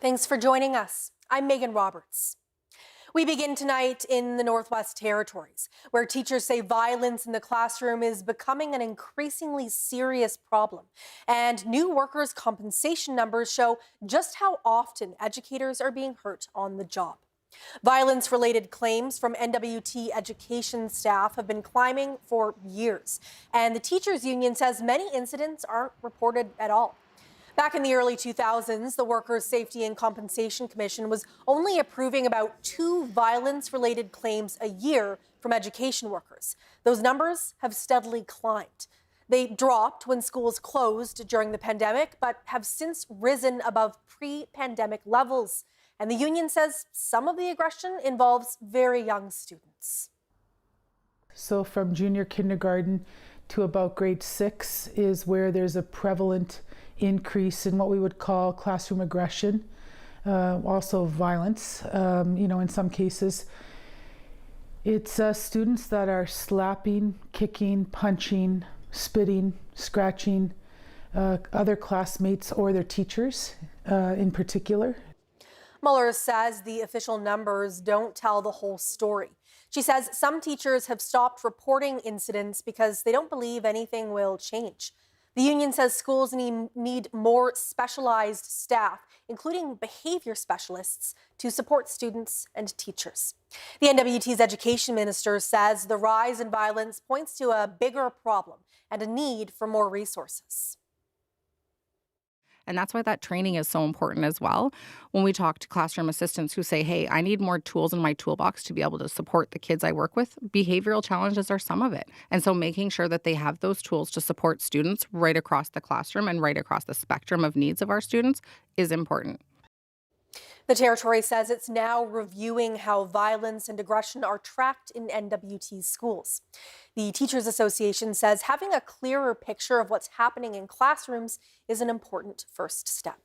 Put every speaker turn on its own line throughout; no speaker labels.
Thanks for joining us. I'm Megan Roberts. We begin tonight in the Northwest Territories, where teachers say violence in the classroom is becoming an increasingly serious problem. And new workers' compensation numbers show just how often educators are being hurt on the job. Violence-related claims from NWT education staff have been climbing for years, and the teachers union says many incidents aren't reported at all. Back in the early 2000s, the Workers' Safety and Compensation Commission was only approving about 2 violence-related claims a year from education workers. Those numbers have steadily climbed. They dropped when schools closed during the pandemic, but have since risen above pre-pandemic levels. And the union says some of the aggression involves very young students.
So from junior kindergarten to about grade 6 is where there's a prevalent increase in what we would call classroom aggression, also violence. In some cases, it's students that are slapping, kicking, punching, spitting, scratching other classmates or their teachers in particular.
Mueller says the official numbers don't tell the whole story. She says some teachers have stopped reporting incidents because they don't believe anything will change. The union says schools need more specialized staff, including behavior specialists, to support students and teachers. The NWT's education minister says the rise in violence points to a bigger problem and a need for more resources.
And that's why that training is so important as well. When we talk to classroom assistants who say, hey, I need more tools in my toolbox to be able to support the kids I work with, behavioral challenges are some of it. And so making sure that they have those tools to support students right across the classroom and right across the spectrum of needs of our students is important.
The territory says it's now reviewing how violence and aggression are tracked in NWT's schools. The Teachers Association says having a clearer picture of what's happening in classrooms is an important first step.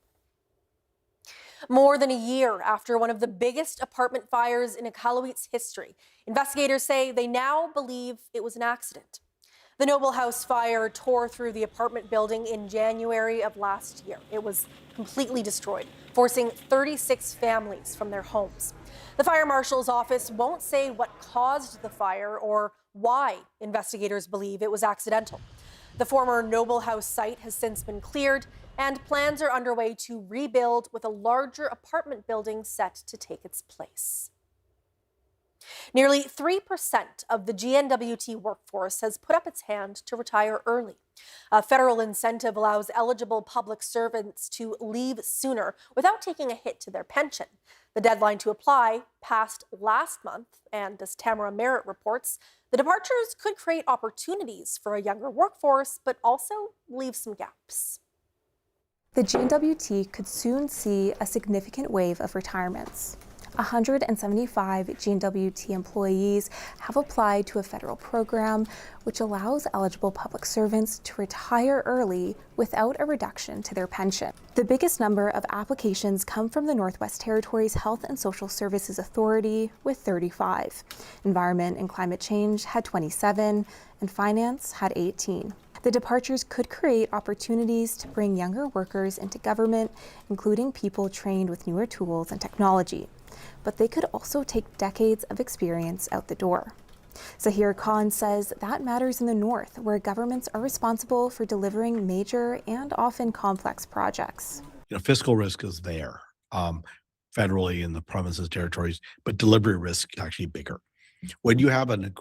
More than a year after one of the biggest apartment fires in Iqaluit's history, investigators say they now believe it was an accident. The Noble House fire tore through the apartment building in January of last year. It was completely destroyed, forcing 36 families from their homes. The fire marshal's office won't say what caused the fire or why investigators believe it was accidental. The former Noble House site has since been cleared, and plans are underway to rebuild with a larger apartment building set to take its place. Nearly 3% of the GNWT workforce has put up its hand to retire early. A federal incentive allows eligible public servants to leave sooner without taking a hit to their pension. The deadline to apply passed last month, and as Tamara Merritt reports, the departures could create opportunities for a younger workforce, but also leave some gaps.
The GNWT could soon see a significant wave of retirements. 175 GNWT employees have applied to a federal program which allows eligible public servants to retire early without a reduction to their pension. The biggest number of applications come from the Northwest Territories Health and Social Services Authority with 35. Environment and Climate Change had 27, and Finance had 18. The departures could create opportunities to bring younger workers into government, including people trained with newer tools and technology. But they could also take decades of experience out the door. Zahir Khan says that matters in the North, where governments are responsible for delivering major and often complex projects.
Fiscal risk is there federally in the provinces, territories, but delivery risk is actually bigger. When you have an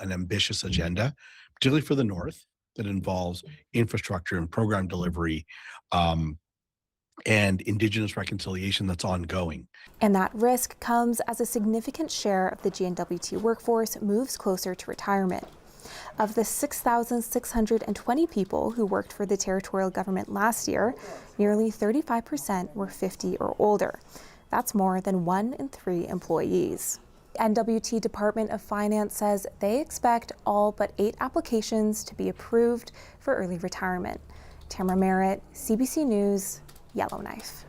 ambitious agenda, particularly for the North, that involves infrastructure and program delivery, and Indigenous reconciliation that's ongoing.
And that risk comes as a significant share of the GNWT workforce moves closer to retirement. Of the 6,620 people who worked for the territorial government last year, nearly 35% were 50 or older. That's more than 1 in 3 employees. NWT Department of Finance says they expect all but 8 applications to be approved for early retirement. Tamara Merritt, CBC News, Yellowknife.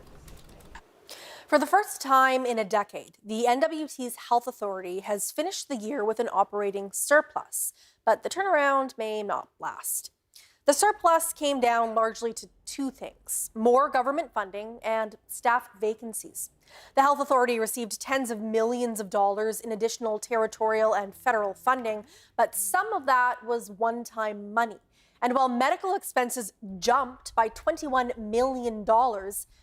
For the first time in a decade, the NWT's Health Authority has finished the year with an operating surplus, but the turnaround may not last. The surplus came down largely to two things: more government funding and staff vacancies. The health authority received tens of millions of dollars in additional territorial and federal funding, but some of that was one-time money. And while medical expenses jumped by $21 million,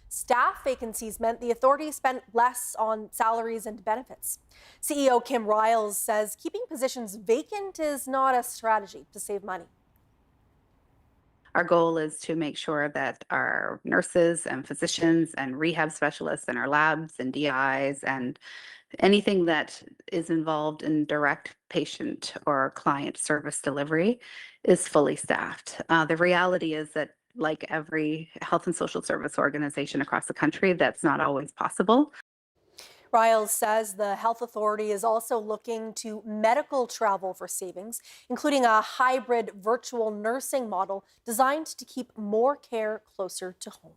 staff vacancies meant the authority spent less on salaries and benefits. CEO Kim Riles says keeping positions vacant is not a strategy to save money.
Our goal is to make sure that our nurses and physicians and rehab specialists and our labs and DIs and anything that is involved in direct patient or client service delivery is fully staffed. The reality is that, like every health and social service organization across the country, that's not always possible.
Riles says the health authority is also looking to medical travel for savings, including a hybrid virtual nursing model designed to keep more care closer to home.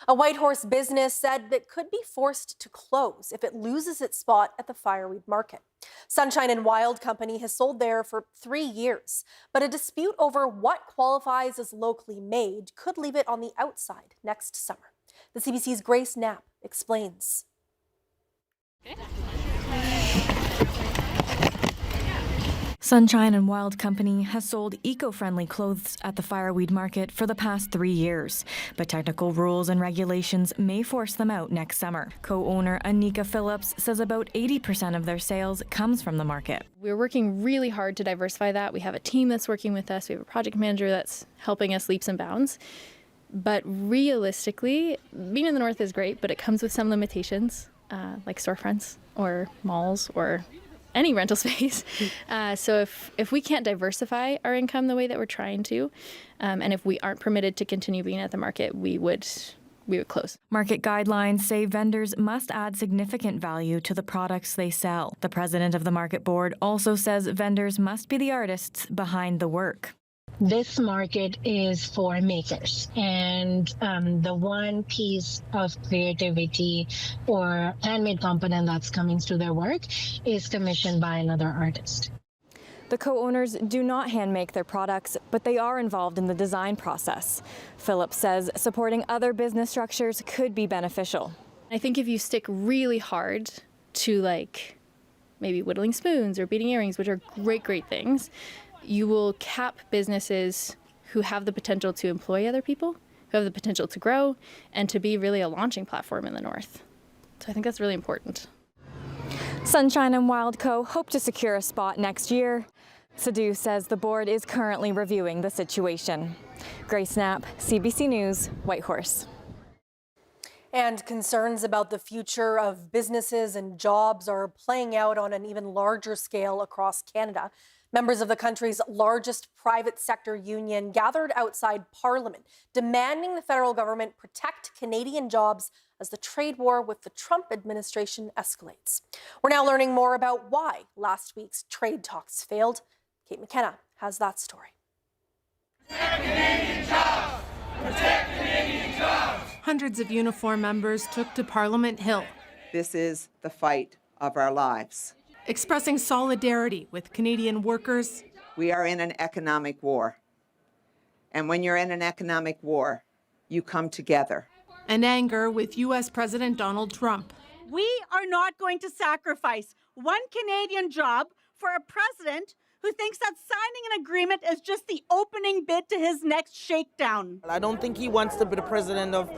A Whitehorse business said it could be forced to close if it loses its spot at the fireweed market. Sunshine and Wild Company has sold there for 3 years, but a dispute over what qualifies as locally made could leave it on the outside next summer. The CBC's Grace Knapp explains.
Sunshine and Wild Company has sold eco-friendly clothes at the fireweed market for the past 3 years, but technical rules and regulations may force them out next summer. Co-owner Anika Phillips says about 80% of their sales comes from the market.
We're working really hard to diversify that. We have a team that's working with us. We have a project manager that's helping us leaps and bounds. But realistically, being in the north is great, but it comes with some limitations, like storefronts or malls or any rental space. So if we can't diversify our income the way that we're trying to, and if we aren't permitted to continue being at the market, we would close.
Market guidelines say vendors must add significant value to the products they sell. The president of the market board also says vendors must be the artists behind the work.
This market is for makers, and the one piece of creativity or handmade component that's coming through their work is commissioned by another artist.
The co-owners do not hand make their products, but they are involved in the design process. Phillips says supporting other business structures could be beneficial.
I think if you stick really hard to like maybe whittling spoons or beading earrings, which are great things, you will cap businesses who have the potential to employ other people, who have the potential to grow, and to be really a launching platform in the north. So I think that's really important.
Sunshine and Wild Co. hope to secure a spot next year. Sadhu says the board is currently reviewing the situation. Grace Knapp, CBC News, Whitehorse.
And concerns about the future of businesses and jobs are playing out on an even larger scale across Canada. Members of the country's largest private sector union gathered outside Parliament, demanding the federal government protect Canadian jobs as the trade war with the Trump administration escalates. We're now learning more about why last week's trade talks failed. Kate McKenna has that story.
Protect Canadian jobs! Protect Canadian jobs!
Hundreds of uniform members took to Parliament Hill.
This is the fight of our lives.
Expressing solidarity with Canadian workers.
We are in an economic war. And when you're in an economic war, you come together.
And anger with U.S. President Donald Trump.
We are not going to sacrifice one Canadian job for a president who thinks that signing an agreement is just the opening bid to his next shakedown.
I don't think he wants to be the president of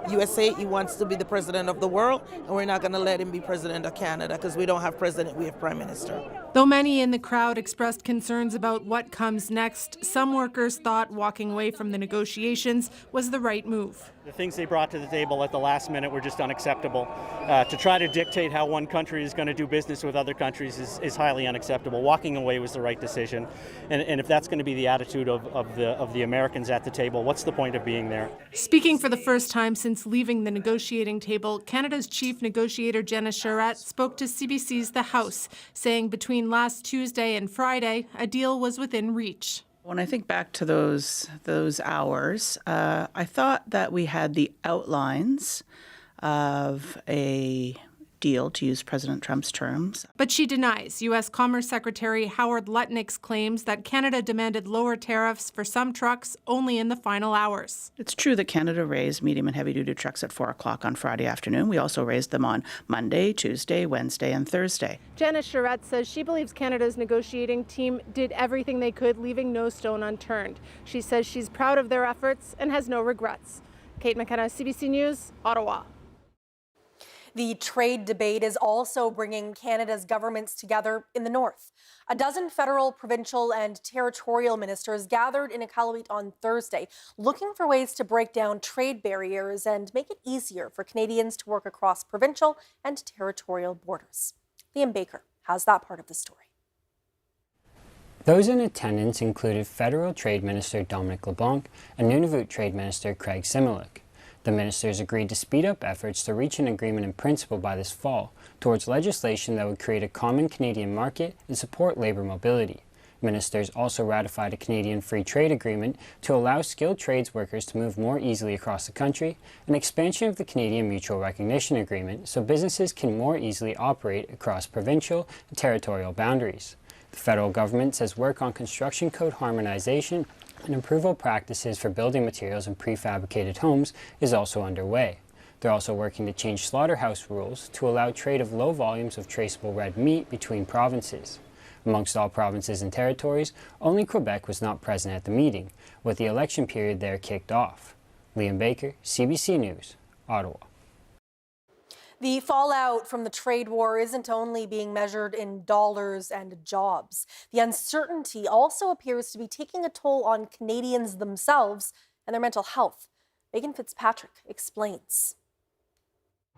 USA. He wants to be the president of the world, and we're not going to let him be president of Canada because we don't have president, we have prime minister.
Though many in the crowd expressed concerns about what comes next, some workers thought walking away from the negotiations was the right move.
The things they brought to the table at the last minute were just unacceptable. To try to dictate how one country is going to do business with other countries is highly unacceptable. Walking away was the right decision. And if that's going to be the attitude of the Americans at the table, what's the point of being there?
Speaking for the first time since leaving the negotiating table, Canada's chief negotiator Jenna Charette spoke to CBC's The House, saying between last Tuesday and Friday, a deal was within reach.
When I think back to those hours, I thought that we had the outlines of a deal, to use President Trump's terms.
But she denies U.S. Commerce Secretary Howard Lutnick's claims that Canada demanded lower tariffs for some trucks only in the final hours.
It's true that Canada raised medium and heavy-duty trucks at 4 o'clock on Friday afternoon. We also raised them on Monday, Tuesday, Wednesday, and Thursday.
Janice Charette says she believes Canada's negotiating team did everything they could, leaving no stone unturned. She says she's proud of their efforts and has no regrets. Kate McKenna, CBC News, Ottawa.
The trade debate is also bringing Canada's governments together in the north. A dozen federal, provincial, and territorial ministers gathered in Iqaluit on Thursday, looking for ways to break down trade barriers and make it easier for Canadians to work across provincial and territorial borders. Liam Baker has that part of the story.
Those in attendance included Federal Trade Minister Dominic LeBlanc and Nunavut Trade Minister Craig Similuk. The ministers agreed to speed up efforts to reach an agreement in principle by this fall towards legislation that would create a common Canadian market and support labour mobility. Ministers also ratified a Canadian Free Trade Agreement to allow skilled trades workers to move more easily across the country, an expansion of the Canadian Mutual Recognition Agreement so businesses can more easily operate across provincial and territorial boundaries. The federal government says work on construction code harmonization and approval practices for building materials and prefabricated homes is also underway. They're also working to change slaughterhouse rules to allow trade of low volumes of traceable red meat between provinces. Amongst all provinces and territories, only Quebec was not present at the meeting, with the election period there kicked off. Liam Baker, CBC News, Ottawa.
The fallout from the trade war isn't only being measured in dollars and jobs. The uncertainty also appears to be taking a toll on Canadians themselves and their mental health. Megan Fitzpatrick explains.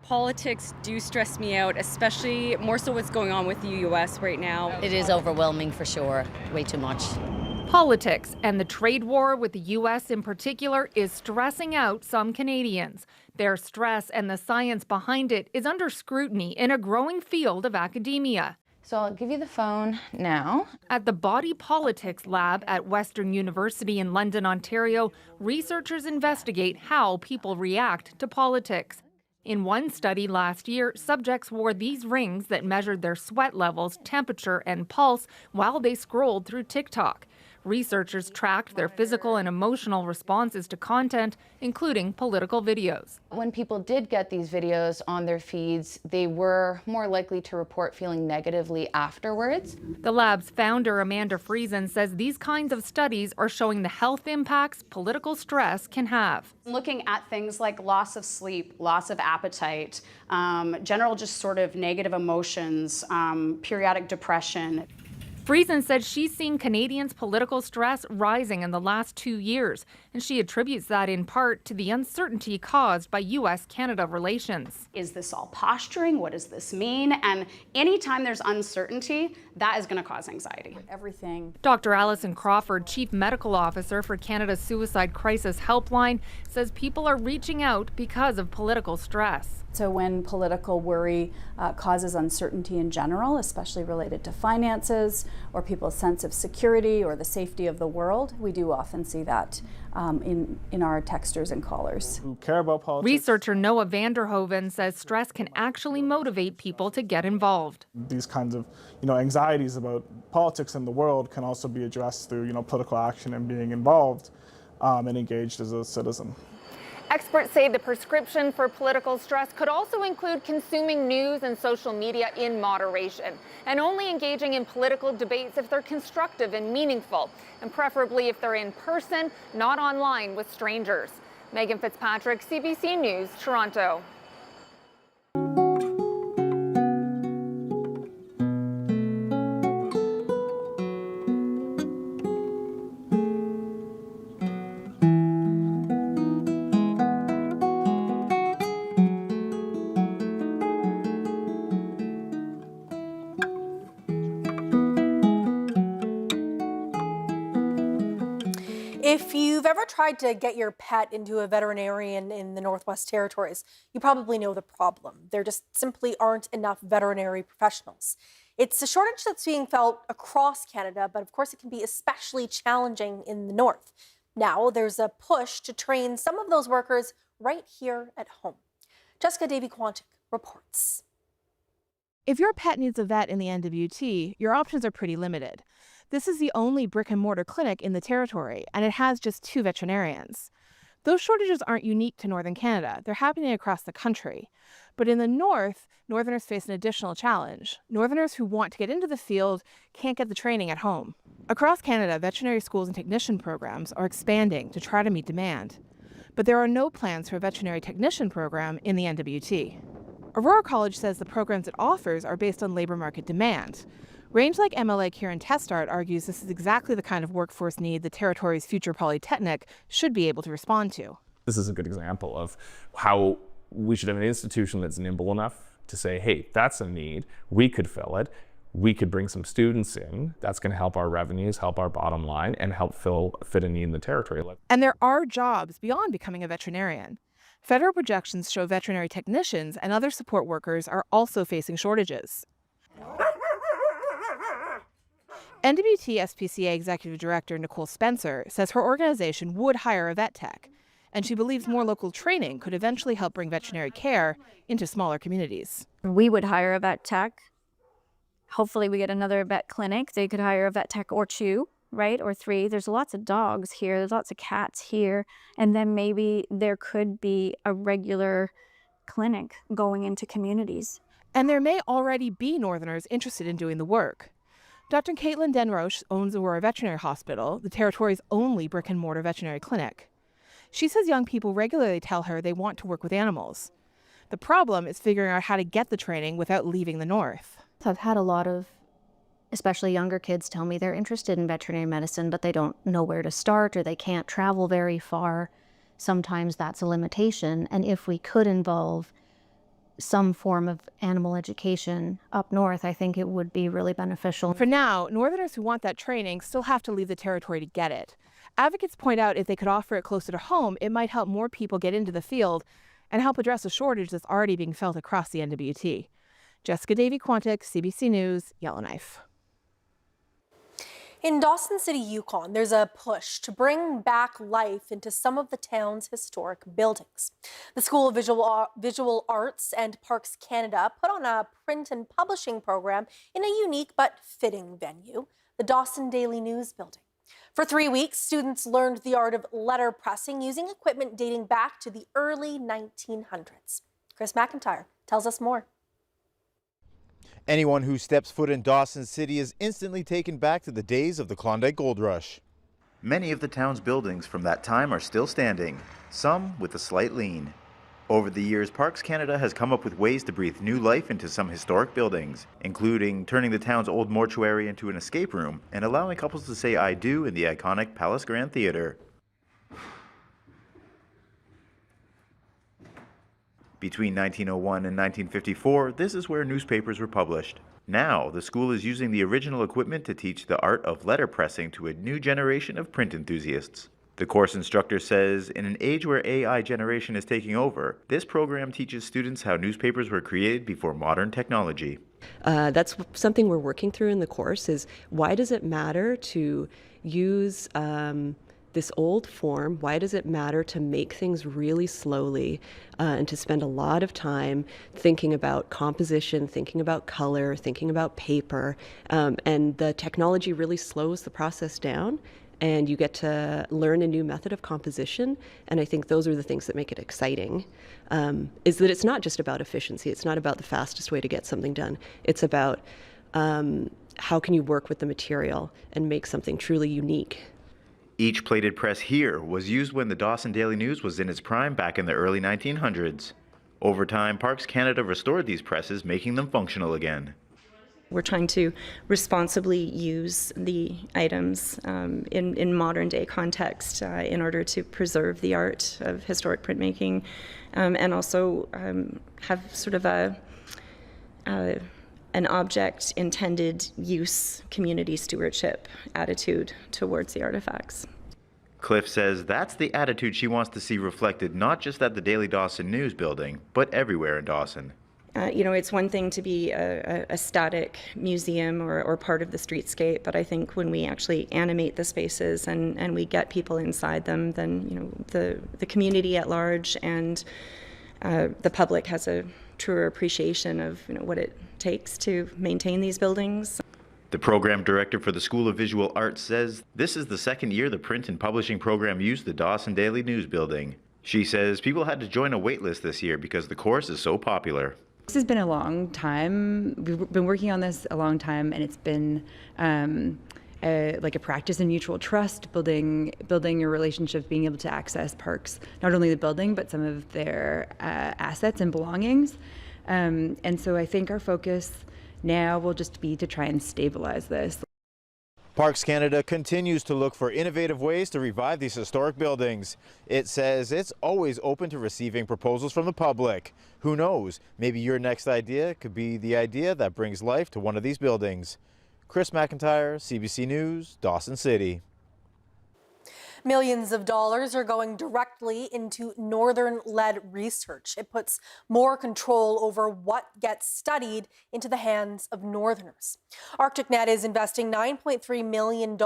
Politics do stress me out, especially more so what's going on with the U.S. right now.
It is overwhelming for sure, way too much.
Politics and the trade war with the U.S. in particular is stressing out some Canadians. Their stress and the science behind it is under scrutiny in a growing field of academia.
So I'll give you the phone now.
At the Body Politics Lab at Western University in London, Ontario, researchers investigate how people react to politics. In one study last year, subjects wore these rings that measured their sweat levels, temperature, and pulse while they scrolled through TikTok. Researchers tracked their physical and emotional responses to content, including political videos.
When people did get these videos on their feeds, they were more likely to report feeling negatively afterwards.
The lab's founder, Amanda Friesen, says these kinds of studies are showing the health impacts political stress can have.
Looking at things like loss of sleep, loss of appetite, general just sort of negative emotions, periodic depression.
Friesen said she's seen Canadians' political stress rising in the last 2 years, and she attributes that in part to the uncertainty caused by U.S.-Canada relations.
Is this all posturing? What does this mean? And anytime there's uncertainty, that is going to cause anxiety. Everything.
Dr. Alison Crawford, Chief Medical Officer for Canada's Suicide Crisis Helpline, says people are reaching out because of political stress.
So when political worry causes uncertainty in general, especially related to finances or people's sense of security or the safety of the world, we do often see that in our texters and callers.
Who care about politics.
Researcher Noah Vanderhoven says stress can actually motivate people to get involved.
These kinds of anxieties about politics in the world can also be addressed through political action and being involved and engaged as a citizen.
Experts say the prescription for political stress could also include consuming news and social media in moderation and only engaging in political debates if they're constructive and meaningful, and preferably if they're in person, not online with strangers. Megan Fitzpatrick, CBC News, Toronto.
If you've ever tried to get your pet into a veterinarian in the Northwest Territories, you probably know the problem. There just simply aren't enough veterinary professionals. It's a shortage that's being felt across Canada, but of course it can be especially challenging in the north. Now there's a push to train some of those workers right here at home. Jessica Davy-Quantic reports.
If your pet needs a vet in the NWT, your options are pretty limited. This is the only brick-and-mortar clinic in the territory, and it has just 2 veterinarians. Those shortages aren't unique to Northern Canada. They're happening across the country. But in the north, Northerners face an additional challenge. Northerners who want to get into the field can't get the training at home. Across Canada, veterinary schools and technician programs are expanding to try to meet demand. But there are no plans for a veterinary technician program in the NWT. Aurora College says the programs it offers are based on labor market demand. Range-like MLA Kieran Testart argues this is exactly the kind of workforce need the territory's future polytechnic should be able to respond to.
This is a good example of how we should have an institution that's nimble enough to say, hey, that's a need, we could fill it, we could bring some students in, that's going to help our revenues, help our bottom line, and help fit a need in the territory.
And there are jobs beyond becoming a veterinarian. Federal projections show veterinary technicians and other support workers are also facing shortages. NWT SPCA Executive Director Nicole Spencer says her organization would hire a vet tech, and she believes more local training could eventually help bring veterinary care into smaller communities.
We would hire a vet tech. Hopefully we get another vet clinic. They could hire a vet tech or 2, right? Or 3. There's lots of dogs here. There's lots of cats here. And then maybe there could be a regular clinic going into communities.
And there may already be Northerners interested in doing the work. Dr. Caitlin Denroche owns Aurora Veterinary Hospital, the territory's only brick-and-mortar veterinary clinic. She says young people regularly tell her they want to work with animals. The problem is figuring out how to get the training without leaving the north.
I've had a lot of, especially younger kids, tell me they're interested in veterinary medicine, but they don't know where to start or they can't travel very far. Sometimes that's a limitation. And if we could involve some form of animal education up north, I think it would be really beneficial.
For now, Northerners who want that training still have to leave the territory to get it. Advocates point out if they could offer it closer to home, it might help more people get into the field and help address a shortage that's already being felt across the NWT. Jessica Davy-Quantick, CBC News, Yellowknife.
In Dawson City, Yukon, there's a push to bring back life into some of the town's historic buildings. The School of Visual Arts and Parks Canada put on a print and publishing program in a unique but fitting venue, the Dawson Daily News building. For 3 weeks, students learned the art of letter pressing using equipment dating back to the early 1900s. Chris McIntyre tells us more.
Anyone who steps foot in Dawson City is instantly taken back to the days of the Klondike Gold Rush.
Many of the town's buildings from that time are still standing, some with a slight lean. Over the years, Parks Canada has come up with ways to breathe new life into some historic buildings, including turning the town's old mortuary into an escape room and allowing couples to say I do in the iconic Palace Grand Theatre. Between 1901 and 1954, this is where newspapers were published. Now, the school is using the original equipment to teach the art of letterpressing to a new generation of print enthusiasts. The course instructor says, in an age where AI generation is taking over, this program teaches students how newspapers were created before modern technology.
That's something we're working through in the course, is why does it matter to use this old form? Why does it matter to make things really slowly and to spend a lot of time thinking about composition, thinking about color, thinking about paper, and the technology really slows the process down and you get to learn a new method of composition. And I think those are the things that make it exciting, is that it's not just about efficiency. It's not about the fastest way to get something done. It's about how can you work with the material and make something truly unique.
Each plated press here was used when the Dawson Daily News was in its prime back in the early 1900s. Over time, Parks Canada restored these presses, making them functional again.
We're trying to responsibly use the items in modern day context in order to preserve the art of historic printmaking, and also have sort of an object intended use community stewardship attitude towards the artifacts.
Cliff says that's the attitude she wants to see reflected not just at the Daily Dawson News building, but everywhere in Dawson.
It's one thing to be a static museum or part of the streetscape, but I think when we actually animate the spaces and we get people inside them, then the community at large and the public has a truer appreciation of what it takes to maintain these buildings.
The program director for the School of Visual Arts says this is the second year the print and publishing program used the Dawson Daily News building. She says people had to join a wait list this year because the course is so popular.
This has been a long time. We've been working on this a long time, and it's been like a practice in mutual trust, building your relationships, being able to access parks, not only the building, but some of their assets and belongings. And so I think our focus now will just be to try and stabilize this.
Parks Canada continues to look for innovative ways to revive these historic buildings. It says it's always open to receiving proposals from the public. Who knows, maybe your next idea could be the idea that brings life to one of these buildings. Chris McIntyre, CBC News, Dawson City.
Millions of dollars are going directly into Northern-led research. It puts more control over what gets studied into the hands of Northerners. ArcticNet is investing $9.3 million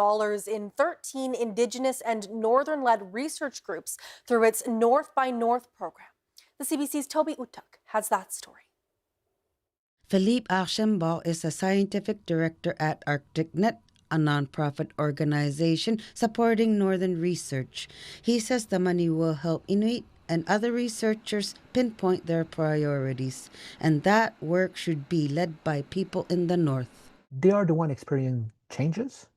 in 13 Indigenous and Northern-led research groups through its North by North program. The CBC's Toby Utuk has that story.
Philippe Archambault is a scientific director at ArcticNet, a nonprofit organization supporting northern research. He says the money will help Inuit and other researchers pinpoint their priorities, and that work should be led by people in the north.
They are the one experiencing changes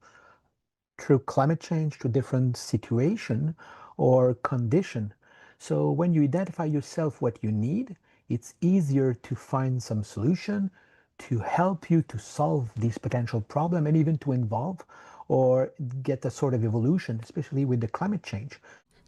through climate change, through different situation or condition. So when you identify yourself what you need, it's easier to find some solution to help you to solve these potential problem and even to involve or get a sort of evolution, especially with the climate change.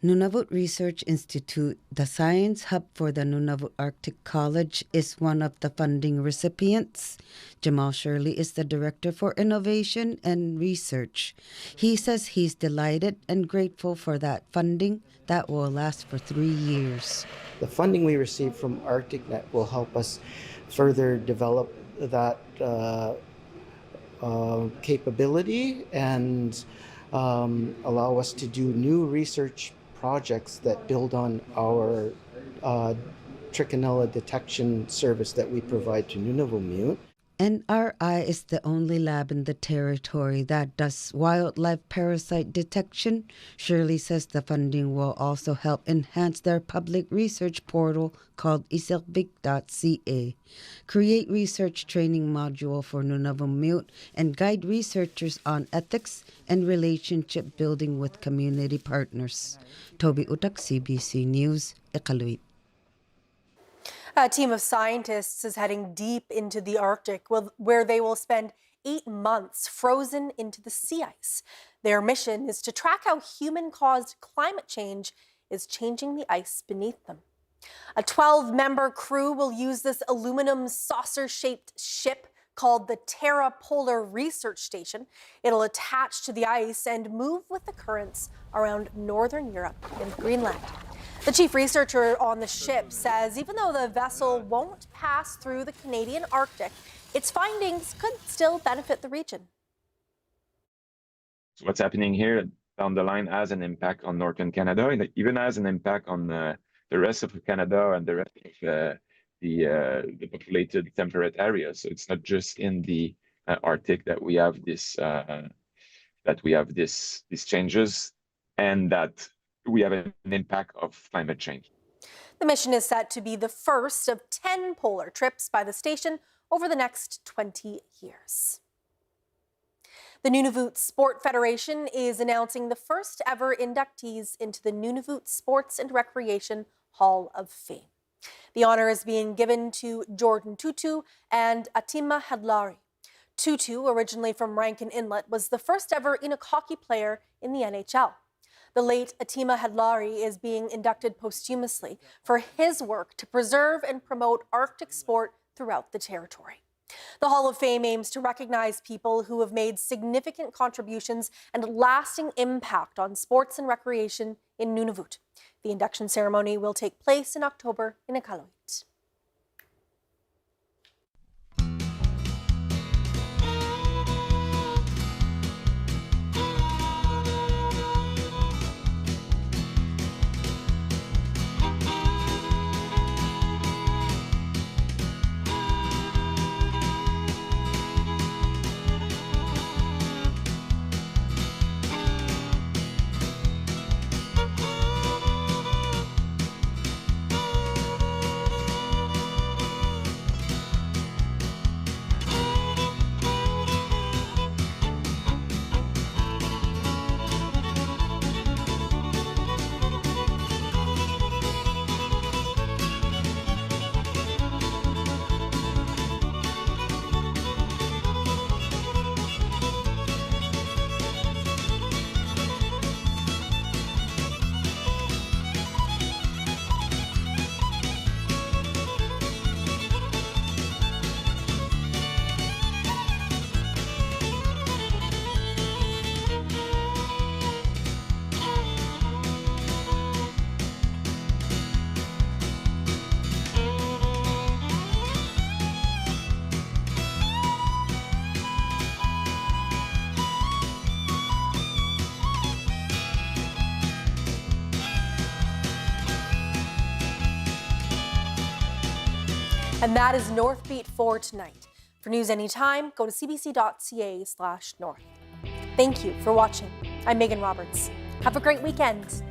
Nunavut Research Institute, the science hub for the Nunavut Arctic College, is one of the funding recipients. Jamal Shirley is the Director for Innovation and Research. He says he's delighted and grateful for that funding that will last for 3 years.
The funding we receive from ArcticNet will help us further develop that capability and allow us to do new research projects that build on our trichinella detection service that we provide to Nunavut.
NRI is the only lab in the territory that does wildlife parasite detection. Shirley says the funding will also help enhance their public research portal called iservik.ca, create research training module for Nunavut, and guide researchers on ethics and relationship building with community partners. Toby Utak, CBC News, Iqaluit.
A team of scientists is heading deep into the Arctic, where they will spend 8 months frozen into the sea ice. Their mission is to track how human-caused climate change is changing the ice beneath them. A 12-member crew will use this aluminum saucer-shaped ship called the Terra Polar Research Station. It'll attach to the ice and move with the currents around Northern Europe and Greenland. The chief researcher on the ship says even though the vessel won't pass through the Canadian Arctic, its findings could still benefit the region.
So what's happening here down the line has an impact on Northern Canada, and it even has an impact on the rest of Canada and the rest of the populated temperate areas. So it's not just in the Arctic that we have these changes, and that we have an impact of climate change.
The mission is set to be the first of 10 polar trips by the station over the next 20 years. The Nunavut Sport Federation is announcing the first ever inductees into the Nunavut Sports and Recreation Hall of Fame. The honor is being given to Jordan Tutu and Atima Hadlari. Tutu, originally from Rankin Inlet, was the first ever Inuk hockey player in the NHL. The late Atima Hadlari is being inducted posthumously for his work to preserve and promote Arctic sport throughout the territory. The Hall of Fame aims to recognize people who have made significant contributions and lasting impact on sports and recreation in Nunavut. The induction ceremony will take place in October in Iqaluit. And that is Northbeat for tonight. For news anytime, go to cbc.ca/north. Thank you for watching. I'm Megan Roberts. Have a great weekend.